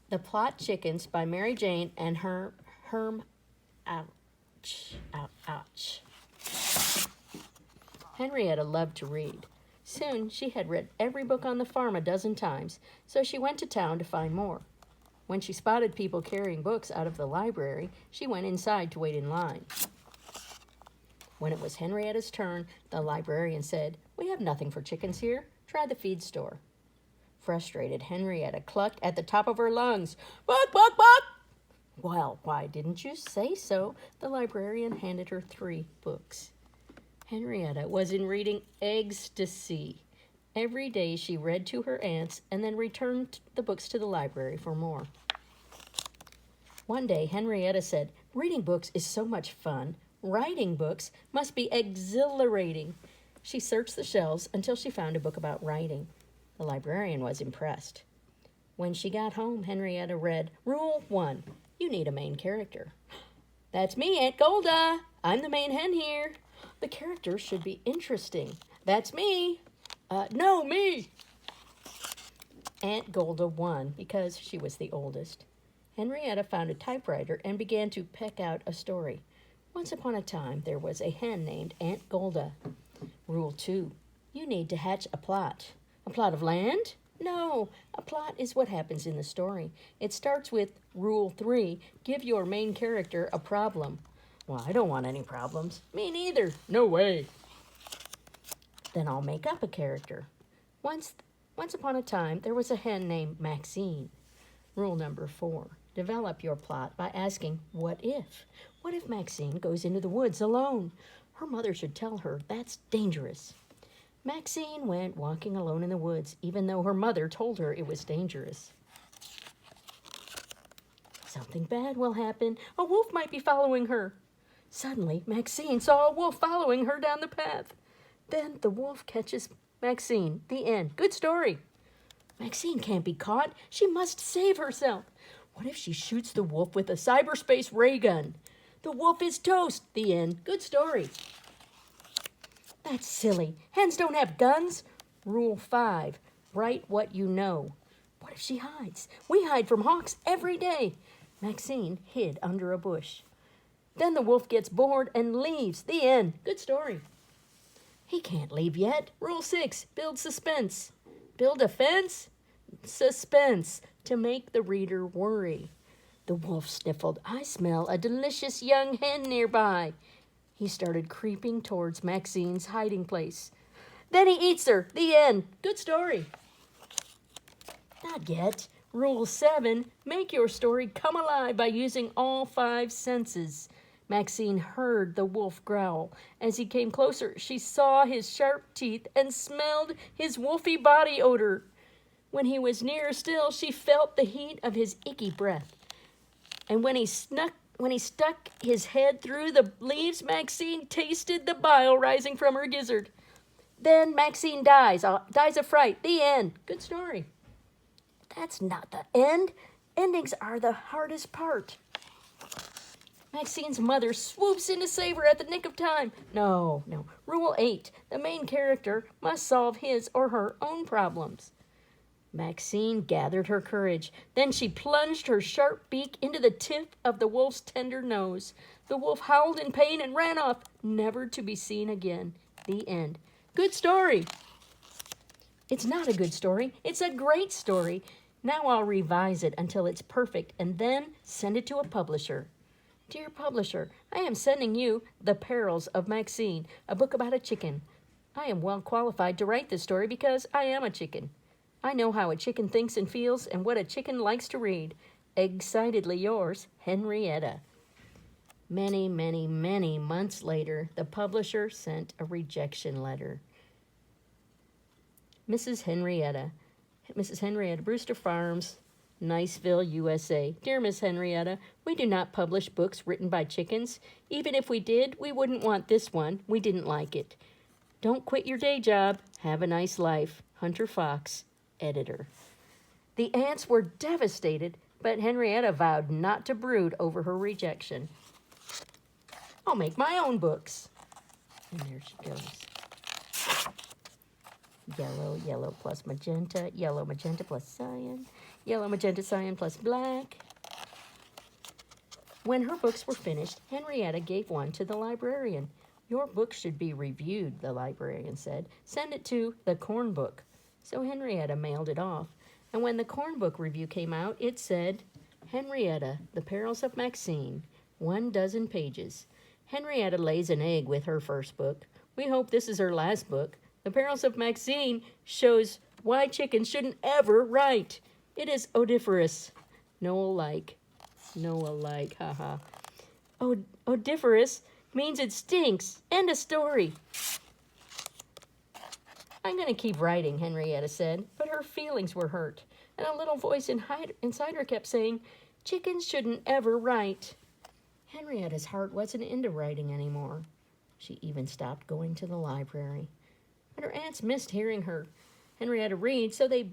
The Plot Chickens by Mary Jane and Herm. Ouch, ouch, ouch. Henrietta loved to read. Soon she had read every book on the farm a dozen times, so she went to town to find more. When she spotted people carrying books out of the library, she went inside to wait in line. When it was Henrietta's turn, the librarian said, "We have nothing for chickens here. Try the feed store." Frustrated, Henrietta clucked at the top of her lungs, "Buck, buck, buck!" "Well, why didn't you say so?" The librarian handed her 3 books. Henrietta was in reading ecstasy. Every day she read to her aunts and then returned the books to the library for more. One day, Henrietta said, "Reading books is so much fun. Writing books must be exhilarating." She searched the shelves until she found a book about writing. The librarian was impressed. When she got home, Henrietta read, "Rule 1, you need a main character." "That's me, Aunt Golda. I'm the main hen here." "The character should be interesting." "That's me." No, me." Aunt Golda won because she was the oldest. Henrietta found a typewriter and began to peck out a story. Once upon a time, there was a hen named Aunt Golda. Rule 2, you need to hatch a plot. "A plot of land?" "No, a plot is what happens in the story. It starts with Rule 3, give your main character a problem." "Well, I don't want any problems." "Me neither." "No way." "Then I'll make up a character." Once upon a time, there was a hen named Maxine. Rule number 4, develop your plot by asking, what if? What if Maxine goes into the woods alone? Her mother should tell her that's dangerous. Maxine went walking alone in the woods, even though her mother told her it was dangerous. Something bad will happen. A wolf might be following her. Suddenly, Maxine saw a wolf following her down the path. Then the wolf catches Maxine. The end. Good story. Maxine can't be caught. She must save herself. What if she shoots the wolf with a cyberspace ray gun? The wolf is toast. The end. Good story. That's silly. Hens don't have guns. Rule 5, write what you know. What if she hides? We hide from hawks every day. Maxine hid under a bush. Then the wolf gets bored and leaves. The end. Good story. He can't leave yet. Rule 6, build suspense. Build a fence? Suspense, to make the reader worry. The wolf sniffled, "I smell a delicious young hen nearby." He started creeping towards Maxine's hiding place. Then he eats her. The end. Good story. Not yet. Rule 7, make your story come alive by using all 5 senses. Maxine heard the wolf growl. As he came closer, she saw his sharp teeth and smelled his wolfy body odor. When he was nearer still, she felt the heat of his icky breath. And when he stuck his head through the leaves, Maxine tasted the bile rising from her gizzard. Then Maxine dies of fright. The end. Good story. That's not the end. Endings are the hardest part. Maxine's mother swoops in to save her at the nick of time. No. Rule 8, the main character must solve his or her own problems. Maxine gathered her courage. Then she plunged her sharp beak into the tip of the wolf's tender nose. The wolf howled in pain and ran off, never to be seen again. The end. Good story. It's not a good story. It's a great story. Now I'll revise it until it's perfect and then send it to a publisher. Dear publisher, I am sending you The Perils of Maxine, a book about a chicken. I am well qualified to write this story because I am a chicken. I know how a chicken thinks and feels and what a chicken likes to read. Excitedly yours, Henrietta. Many, many, many months later, the publisher sent a rejection letter. Mrs. Henrietta, Brewster Farms, Niceville, USA. Dear Miss Henrietta, we do not publish books written by chickens. Even if we did, we wouldn't want this one. We didn't like it. Don't quit your day job. Have a nice life. Hunter Fox, editor. The aunts were devastated, but Henrietta vowed not to brood over her rejection. I'll make my own books. And there she goes. Yellow plus magenta, yellow, magenta plus cyan, Yellow, magenta, cyan plus black. When her books were finished, Henrietta gave one to the librarian. "Your book should be reviewed," the librarian said. "Send it to the Corn Book." So Henrietta mailed it off. And when the Corn Book review came out, it said, "Henrietta, The Perils of Maxine, 12 pages. Henrietta lays an egg with her first book. We hope this is her last book. The Perils of Maxine shows why chickens shouldn't ever write. It is odiferous." No-alike, haha. Odiferous means it stinks. End of story. "I'm going to keep writing," Henrietta said, but her feelings were hurt, and a little voice inside her kept saying, "Chickens shouldn't ever write." Henrietta's heart wasn't into writing anymore. She even stopped going to the library. But her aunts missed hearing Henrietta read, so they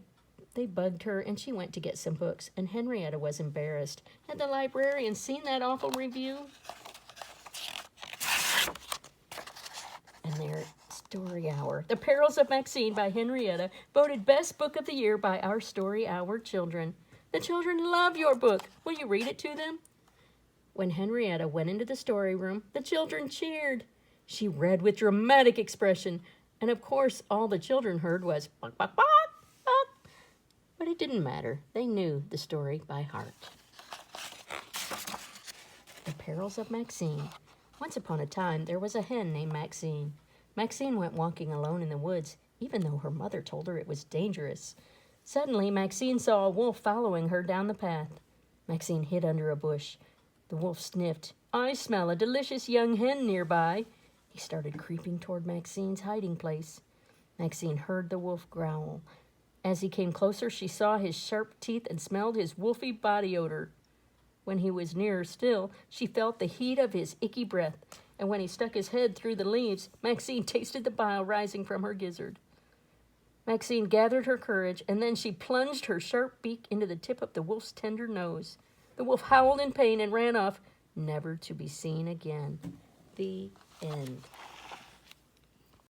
bugged her, and she went to get some books, and Henrietta was embarrassed. Had the librarian seen that awful review? And their Story Hour. The Perils of Maxine by Henrietta, voted Best Book of the Year by our Story Hour children. The children love your book. Will you read it to them? When Henrietta went into the story room, the children cheered. She read with dramatic expression, and of course all the children heard was "Bok, bok, bok, bok." But it didn't matter. They knew the story by heart. The Perils of Maxine. Once upon a time, there was a hen named Maxine. Maxine went walking alone in the woods, even though her mother told her it was dangerous. Suddenly, Maxine saw a wolf following her down the path. Maxine hid under a bush. The wolf sniffed. "I smell a delicious young hen nearby." He started creeping toward Maxine's hiding place. Maxine heard the wolf growl. As he came closer, she saw his sharp teeth and smelled his wolfy body odor. When he was nearer still, she felt the heat of his icky breath, and when he stuck his head through the leaves, Maxine tasted the bile rising from her gizzard. Maxine gathered her courage, and then she plunged her sharp beak into the tip of the wolf's tender nose. The wolf howled in pain and ran off, never to be seen again. The end.